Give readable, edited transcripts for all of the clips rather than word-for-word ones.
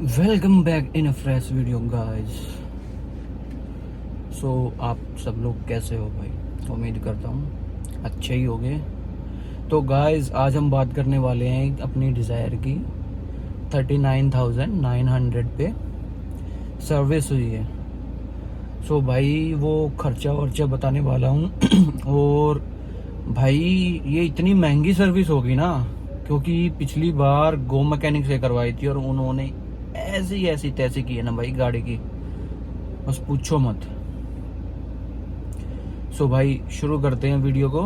Welcome back in a fresh video guys. So आप सब लोग कैसे हो भाई? उम्मीद करता हूँ अच्छे ही होंगे। तो गाइस आज हम बात करने वाले हैं अपनी डिज़ायर की। 39,900 पे सर्विस हुई है। सो भाई वो खर्चा वर्चा बताने वाला हूँ और भाई ये इतनी महंगी सर्विस होगी ना, क्योंकि पिछली बार गो मैकेनिक से करवाई थी और उन्होंने ऐसी ऐसी तैसी की है ना भाई गाड़ी की, बस पूछो मत। सो भाई शुरू करते हैं वीडियो को।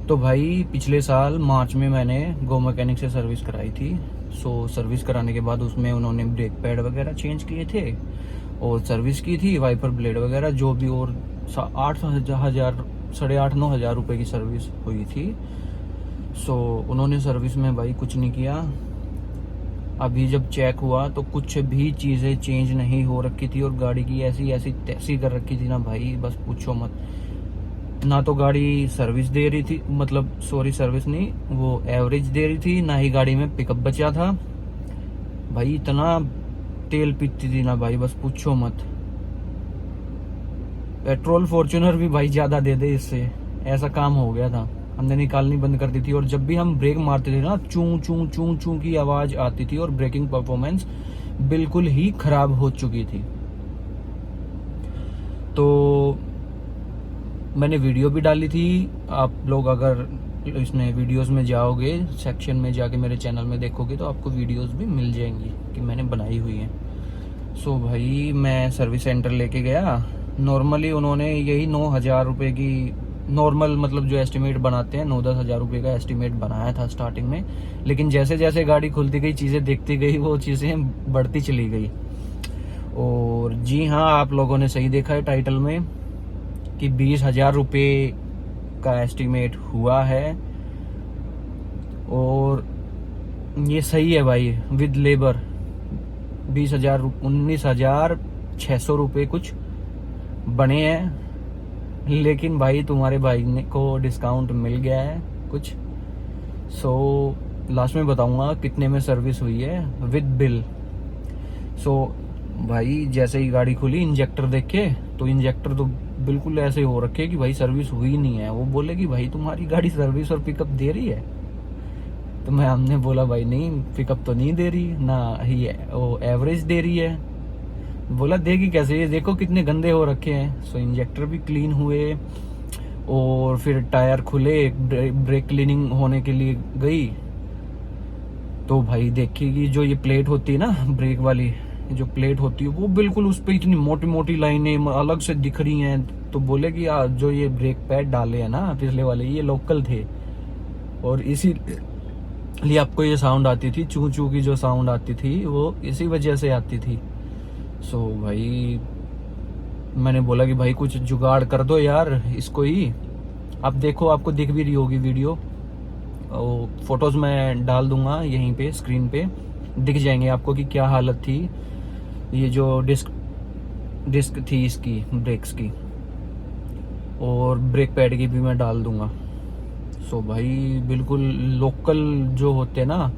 तो भाई पिछले साल मार्च में मैंने गो मैकेनिक से सर्विस कराई थी। सो सर्विस कराने के बाद उसमें उन्होंने ब्रेक पैड वगैरह चेंज किए थे और सर्विस की थी, वाइपर ब्लेड वगैरह जो भी, और 8,000 8,500-9,000 रुपए की सर्विस हुई थी। सो उन्होंने सर्विस में भाई कुछ नहीं किया। अभी जब चेक हुआ तो कुछ भी चीज़ें चेंज नहीं हो रखी थी और गाड़ी की ऐसी ऐसी तैसी कर रखी थी ना भाई, बस पूछो मत। ना तो गाड़ी सर्विस दे रही थी, मतलब सॉरी सर्विस नहीं, वो एवरेज दे रही थी, ना ही गाड़ी में पिकअप बचा था भाई। इतना तेल पीती थी ना भाई, बस पूछो मत। पेट्रोल फॉर्च्यूनर भी भाई ज़्यादा दे दे इससे, ऐसा काम हो गया था। हमने निकालनी बंद कर दी थी और जब भी हम ब्रेक मारते थे ना, चूं चूं चूं चूं की आवाज़ आती थी और ब्रेकिंग परफॉर्मेंस बिल्कुल ही खराब हो चुकी थी। तो मैंने वीडियो भी डाली थी। आप लोग अगर इसमें वीडियोस में जाओगे, सेक्शन में जाके मेरे चैनल में देखोगे तो आपको वीडियोस भी मिल जाएंगी कि मैंने बनाई हुई है। सो भाई मैं सर्विस सेंटर लेके गया। नॉर्मली उन्होंने यही 9,000 रुपये की नॉर्मल, मतलब जो एस्टिमेट बनाते हैं 9-10 हज़ार रुपये का एस्टिमेट बनाया था स्टार्टिंग में। लेकिन जैसे जैसे गाड़ी खुलती गई, चीज़ें देखती गई, वो चीज़ें बढ़ती चली गई। और जी हाँ, आप लोगों ने सही देखा है टाइटल में कि 20,000 रुपये का एस्टिमेट हुआ है। और ये सही है भाई, विद लेबर 20,000 19,600 रुपये कुछ बने हैं। लेकिन भाई तुम्हारे भाई ने को डिस्काउंट मिल गया है कुछ। सो लास्ट में बताऊंगा कितने में सर्विस हुई है विद बिल। सो भाई जैसे ही गाड़ी खुली, इंजेक्टर देखे तो इंजेक्टर तो बिल्कुल ऐसे हो रखे कि भाई सर्विस हुई नहीं है। वो बोले कि भाई तुम्हारी गाड़ी सर्विस और पिकअप दे रही है। तो मैं हमने बोला भाई नहीं, पिकअप तो नहीं दे रही, ना ही वो एवरेज दे रही है। बोला देगी कैसे, ये देखो कितने गंदे हो रखे हैं। सो इंजेक्टर भी क्लीन हुए और फिर टायर खुले, ब्रेक क्लीनिंग होने के लिए गई तो भाई देखिए जो ये प्लेट होती है ना, ब्रेक वाली जो प्लेट होती है, वो बिल्कुल उस पर इतनी मोटी मोटी लाइनें अलग से दिख रही हैं। तो बोले कि जो ये ब्रेक पैड डाले हैं ना पिछले वाले, ये लोकल थे और इसीलिए आपको ये साउंड आती थी, चू चू की जो साउंड आती थी वो इसी वजह से आती थी। सो भाई मैंने बोला कि भाई कुछ जुगाड़ कर दो यार इसको ही। आप देखो, आपको दिख भी रही होगी वीडियो, फोटोज मैं डाल दूंगा यहीं पे, स्क्रीन पे दिख जाएंगे आपको कि क्या हालत थी। ये जो डिस्क थी इसकी, ब्रेक्स की, और ब्रेक पैड की भी मैं डाल दूंगा। सो भाई बिल्कुल लोकल जो होते हैं ना,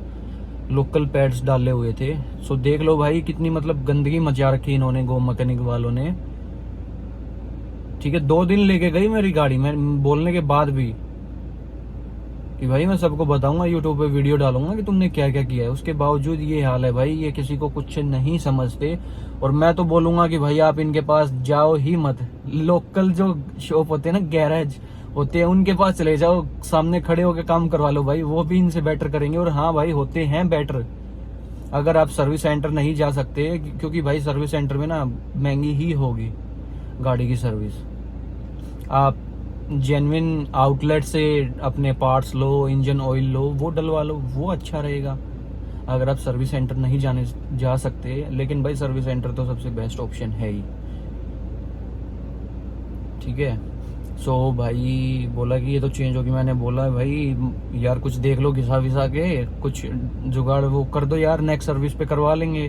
लोकल पैड्स डाले हुए थे। सो देख लो भाई कितनी मतलब गंदगी मचा रखी इन्होंने, गो मैकेनिक वालों ने। ठीक है, 2 दिन लेके गई मेरी गाड़ी, मैं बोलने के बाद भी कि भाई मैं सबको बताऊंगा, यूट्यूब पे वीडियो डालूंगा कि तुमने क्या क्या किया है। उसके बावजूद ये हाल है भाई, ये किसी को कुछ नहीं समझते। और मैं तो बोलूंगा कि भाई आप इनके पास जाओ ही मत। लोकल जो शॉप होते हैं ना, गैरेज होते हैं, उनके पास चले जाओ, सामने खड़े होकर काम करवा लो भाई, वो भी इनसे बेटर करेंगे। और हाँ भाई होते हैं बेटर। अगर आप सर्विस सेंटर नहीं जा सकते, क्योंकि भाई सर्विस सेंटर में ना महंगी ही होगी गाड़ी की सर्विस, आप जेन्युइन आउटलेट से अपने पार्ट्स लो, इंजन ऑयल लो, वो डलवा लो, वो अच्छा रहेगा। अगर आप सर्विस सेंटर नहीं जा सकते, लेकिन भाई सर्विस सेंटर तो सबसे बेस्ट ऑप्शन है ही। ठीक है। सो भाई बोला कि ये तो चेंज होगी। मैंने बोला भाई यार कुछ देख लो, घिसा विसा के कुछ जुगाड़ वो कर दो यार, नेक्स्ट सर्विस पे करवा लेंगे।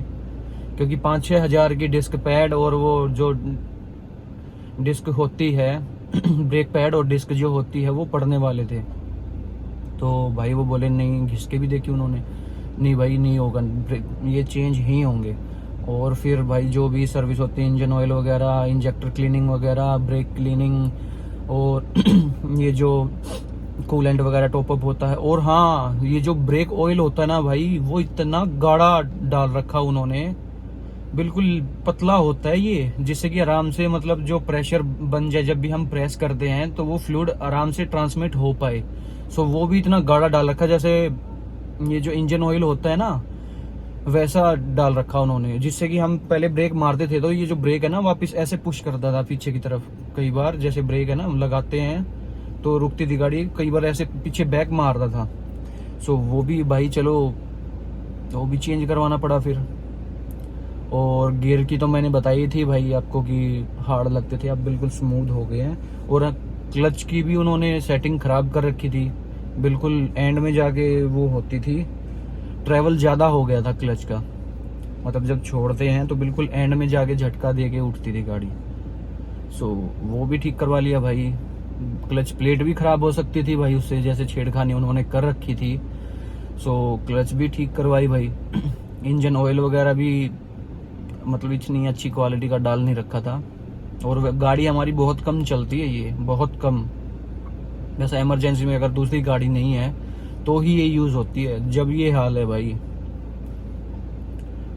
क्योंकि 5-6 हज़ार की डिस्क पैड और वो जो डिस्क होती है ब्रेक पैड और डिस्क जो होती है वो पड़ने वाले थे। तो भाई वो बोले नहीं, घिस के भी देखी उन्होंने। नहीं भाई नहीं होगा, ये चेंज ही होंगे। और फिर भाई जो भी सर्विस होती है, इंजन ऑयल वगैरह, इंजेक्टर क्लीनिंग वगैरह, ब्रेक क्लीनिंग, और ये जो कूलेंट वगैरह टॉपअप होता है। और हाँ, ये जो ब्रेक ऑयल होता है ना भाई, वो इतना गाढ़ा डाल रखा उन्होंने, बिल्कुल पतला होता है ये, जिससे कि आराम से मतलब जो प्रेशर बन जाए, जब भी हम प्रेस करते हैं तो वो फ्लूइड आराम से ट्रांसमिट हो पाए। सो वो भी इतना गाढ़ा डाल रखा, जैसे ये जो इंजन ऑयल होता है ना, वैसा डाल रखा उन्होंने, जिससे कि हम पहले ब्रेक मारते थे तो ये जो ब्रेक है ना वापस ऐसे पुश करता था पीछे की तरफ। कई बार जैसे ब्रेक है ना लगाते हैं तो रुकती थी गाड़ी, कई बार ऐसे पीछे बैक मारता था। सो वो भी भाई चलो, वो भी चेंज करवाना पड़ा फिर। और गियर की तो मैंने बताई थी भाई आपको कि हार्ड लगते थे, अब बिल्कुल स्मूथ हो गए हैं। और क्लच की भी उन्होंने सेटिंग खराब कर रखी थी, बिल्कुल एंड में जाके वो होती थी, ट्रैवल ज़्यादा हो गया था क्लच का, मतलब जब छोड़ते हैं तो बिल्कुल एंड में जाके झटका दे के उठती थी गाड़ी। सो वो भी ठीक करवा लिया भाई। क्लच प्लेट भी खराब हो सकती थी भाई उससे, जैसे छेड़खानी उन्होंने कर रखी थी। सो क्लच भी ठीक करवाई भाई। इंजन ऑयल वगैरह भी मतलब इतनी अच्छी क्वालिटी का डाल नहीं रखा था। और गाड़ी हमारी बहुत कम चलती है, ये बहुत कम, जैसे इमरजेंसी में अगर दूसरी गाड़ी नहीं है तो ही ये यूज होती है, जब ये हाल है भाई।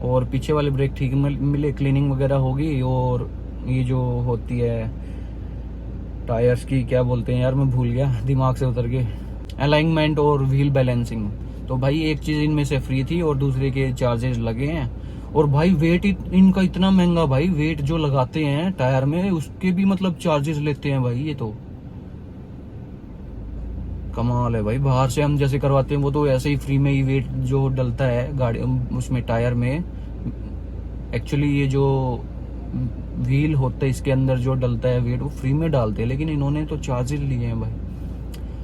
और पीछे वाले ब्रेक ठीक मिले, क्लीनिंग वगैरह होगी। और ये जो होती है टायर्स की, क्या बोलते हैं यार, मैं भूल गया, दिमाग से उतर गए, अलाइनमेंट और व्हील बैलेंसिंग। तो भाई एक चीज इनमें से फ्री थी और दूसरे के चार्जेस लगे हैं। और भाई वेट इनका इतना महंगा भाई, वेट जो लगाते हैं टायर में उसके भी मतलब चार्जेस लेते हैं भाई, ये तो कमाल है भाई। बाहर से हम जैसे करवाते हैं वो तो ऐसे ही फ्री में ही वेट जो डलता है गाड़ी उसमें टायर में, एक्चुअली ये जो व्हील होता है इसके अंदर जो डलता है वेट वो फ्री में डालते हैं, लेकिन इन्होंने तो चार्जेस लिए हैं भाई।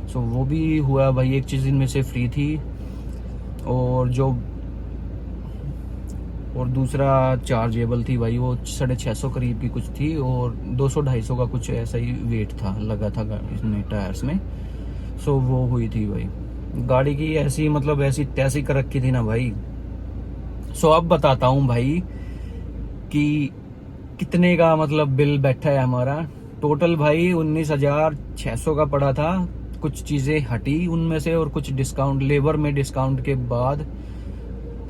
सो वो भी हुआ भाई, एक चीज इनमें से फ्री थी। और दूसरा चार्जेबल थी भाई, वो 650 करीब की कुछ थी, और 200-250 का कुछ ऐसा ही वेट था लगा था इसमें टायर्स में। सो वो हुई थी भाई गाड़ी की ऐसी, मतलब ऐसी तैसी कर रखी थी ना भाई। सो अब बताता हूँ भाई कि कितने का मतलब बिल बैठा है हमारा। टोटल भाई 19,600 का पड़ा था, कुछ चीजें हटी उनमें से और कुछ डिस्काउंट, लेबर में डिस्काउंट के बाद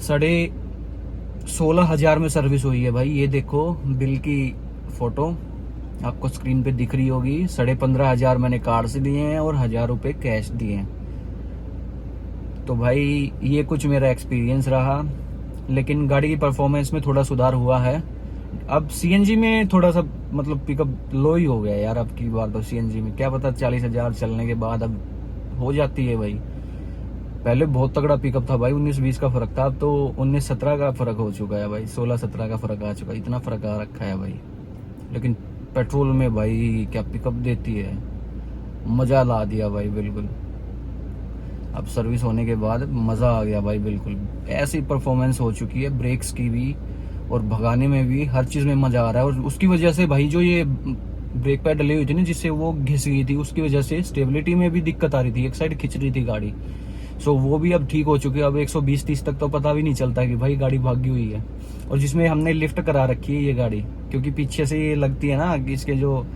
16,500 में सर्विस हुई है भाई। ये देखो बिल की फोटो आपको स्क्रीन पे दिख रही होगी। 15,500 मैंने कार्ड से दिए हैं और 1,000 रुपए कैश दिए हैं। तो भाई ये कुछ मेरा एक्सपीरियंस रहा, लेकिन गाड़ी की परफॉर्मेंस में थोड़ा सुधार हुआ है। अब सीएनजी में थोड़ा सा मतलब पिकअप लो ही हो गया यार, अब की बार तो सीएनजी में क्या पता 40,000 चलने के बाद अब हो जाती है भाई। पहले बहुत तगड़ा पिकअप था भाई, 19-20 का फर्क था, अब तो 19-17 का फर्क हो चुका है भाई, 16-17 का फर्क आ चुका है, इतना फर्क आ रखा है भाई। लेकिन पेट्रोल में भाई क्या पिकअप देती है, मजा ला दिया भाई बिल्कुल। अब सर्विस होने के बाद मजा आ गया भाई बिल्कुल, ऐसी परफॉर्मेंस हो चुकी है, ब्रेक्स की भी और भगाने में भी, हर चीज में मजा आ रहा है। और उसकी वजह से भाई जो ये ब्रेक पैड डली हुई थी ना जिससे वो घिस गई थी, उसकी वजह से स्टेबिलिटी में भी दिक्कत आ रही थी, एक साइड खिंच रही थी गाड़ी। सो वो भी अब ठीक हो चुकी है, अब 120-130 तक तो पता भी नहीं चलता कि भाई गाड़ी भागी हुई है। और जिसमें हमने लिफ्ट करा रखी है ये गाड़ी, क्योंकि पीछे से ये लगती है ना कि इसके जो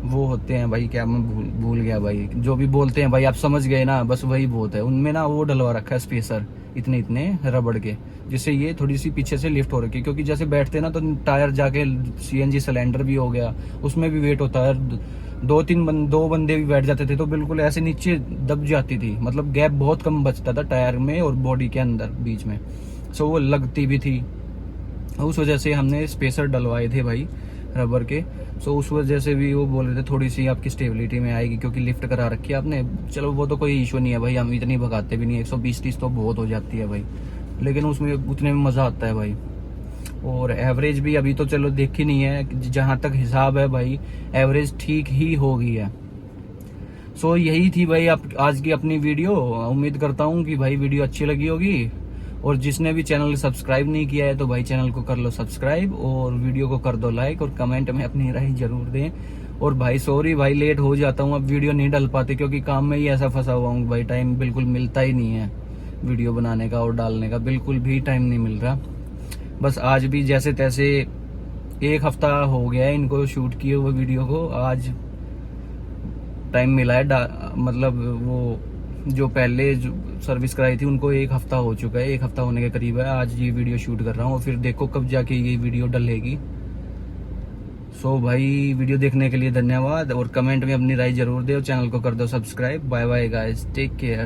वो होते हैं भाई, क्या मैं भूल गया भाई, जो भी बोलते हैं भाई आप समझ गए ना, बस वही बहुत है। उनमें ना वो डलवा रखा है स्पेसर इतने इतने रबड़ के, जिससे ये थोड़ी सी पीछे से लिफ्ट हो रखी है। क्योंकि जैसे बैठते ना तो टायर जाके सीएनजी सिलेंडर भी हो गया, उसमें भी वेट होता है, 2 बंदे भी बैठ जाते थे तो बिल्कुल ऐसे नीचे दब जाती थी, मतलब गैप बहुत कम बचता था टायर में और बॉडी के अंदर बीच में। सो वो लगती भी थी, उस वजह से हमने स्पेसर डलवाए थे भाई रबर के। सो उस वजह से भी वो बोल रहे थे थोड़ी सी आपकी स्टेबिलिटी में आएगी, क्योंकि लिफ्ट करा रखी है आपने। चलो वो तो कोई इशू नहीं है भाई, हम इतनी भगाते भी नहीं, 120-130 तो बहुत हो जाती है भाई, लेकिन उसमें उतने में मजा आता है भाई। और एवरेज भी अभी तो चलो देखी नहीं है, जहां तक हिसाब है भाई एवरेज ठीक ही हो गई है। सो यही थी भाई आज की अपनी वीडियो। उम्मीद करता हूँ कि भाई वीडियो अच्छी लगी होगी, और जिसने भी चैनल सब्सक्राइब नहीं किया है तो भाई चैनल को कर लो सब्सक्राइब, और वीडियो को कर दो लाइक, और कमेंट में अपनी राय जरूर दें। और भाई सॉरी भाई, लेट हो जाता हूँ, अब वीडियो नहीं डल पाते क्योंकि काम में ही ऐसा फंसा हुआ हूँ भाई, टाइम बिल्कुल मिलता ही नहीं है वीडियो बनाने का और डालने का, बिल्कुल भी टाइम नहीं मिल रहा। बस आज भी जैसे तैसे 1 हफ्ता हो गया है इनको शूट किए हुए वीडियो को, आज टाइम मिला है। मतलब वो जो पहले जो सर्विस कराई थी उनको 1 हफ्ता हो चुका है, 1 हफ्ता होने के करीब है। आज ये वीडियो शूट कर रहा हूँ और फिर देखो कब जाके ये वीडियो डलेगी। सो भाई वीडियो देखने के लिए धन्यवाद, और कमेंट में अपनी राय जरूर दो, चैनल को कर दो subscribe. Bye bye guys, take care.